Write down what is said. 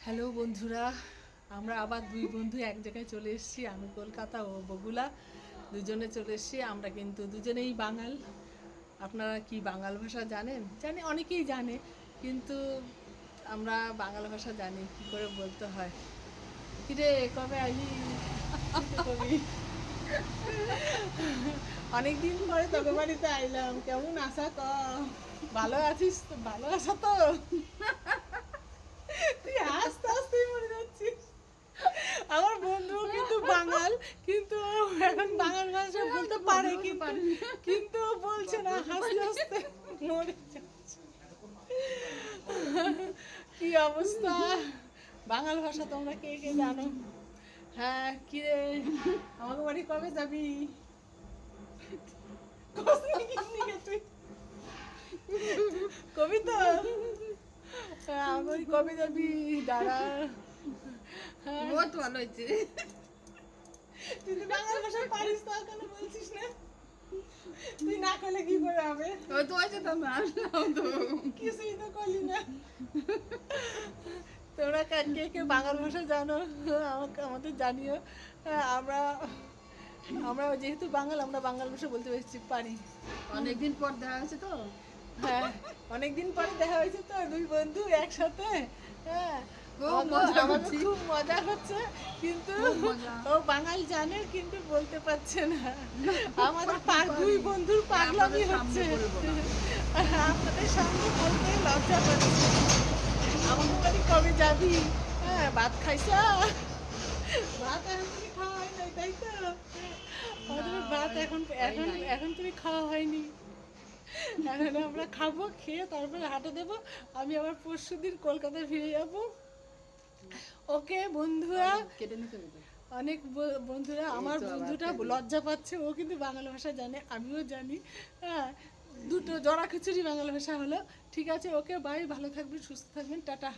Hello বন্ধুরা, আমরা আবার দুই বন্ধু এক জায়গায় চলে এসেছি। আমি কলকাতা, ও বগুলা, দুজনে চলে এসেছি। আমরা কিন্তু দুজনেই বাঙাল। আপনারা কি বাঙাল ভাষা জানেন? জানি, অনেকেই জানে, কিন্তু আমরা বাংলা ভাষা জানি কি করে বলতে হয়। কিরে, কবে আইলি? কবি অনেকদিন পরে তোকে বাড়িতে আইলাম। কেমন আশা ক? ভালো আছিস তো? ভালো আছো তো? তুই আস্তে আস্তে মরে যাচ্ছিস। আমার বন্ধু কিন্তু বাঙাল, কিন্তু ও এখন বাংলা ভাষা বলতে পারে, কিন্তু কিন্তু ও বলছে না, হাসতে হাসতে মরে যাচ্ছে। কি অবস্থা! বাংলা ভাষা তোমরা কে কে জানো? হ্যাঁ, কি রে, আমাকে বাড়ি কবে যাবি? তুই কবি তো? আমার বাড়ি কবে যাবি? দাঁড়া। হ্যাঁ, বহুত ভালো হয়েছে। তুই তো বাংলা ভাষা পারিস, তো কেন বলছিস না? তুই না করলে কি করে হবে? ওই তো হয়েছে তো আমি আসলাম তো। কিছুই তো করলি না। তোমরা কে কে বাংলা ভাষা জানো আমাকে আমাদের জানিও। আমরা আমরা যেহেতু বাঙাল, আমরা বাংলা ভাষা বলতে পারি। অনেকদিন পর দেখা হয়েছে তো। হ্যাঁ, অনেকদিন পরে দেখা হয়েছে তো, দুই বন্ধু একসাথে। হ্যাঁ, খুব মজা আমাদের করছি। খুব মজা হচ্ছে, কিন্তু খুব মজা। ও বাঙাল জানে কিন্তু বলতে পারছে না। আমাদের পারি। দুই বন্ধুর পাগলামি আপনাদের সামনে হচ্ছে। বলবো না। আপনাদের সামনে বলতে লজ্জা পাচ্ছি। আমাদের বাড়ি কবে যাবি? হ্যাঁ, ভাত খাইছা? ভাত এখন তুমি খাওয়া হয় নাই, তাই তো? আমাদের ভাত এখন এখন এখন তুমি খাওয়া হয়নি। এখন আমরা খাবো, খেয়ে তারপরে হাঁটে দেবো। আমি আবার পরশুদিন কলকাতায় ফিরে যাব। ওকে বন্ধুরা, কেটে নিতে হবে। অনেক বন্ধুরা, এই আমার তো আবার বন্ধুটা কেটে। লজ্জা পাচ্ছে। ও কিন্তু বাংলা ভাষা জানে, আমিও জানি। হ্যাঁ, দুটো জড়া খিচুড়ি বাংলা ভাষা হলো। ঠিক আছে, ওকে বাই, ভালো থাকবেন, সুস্থ থাকবেন, টাটা।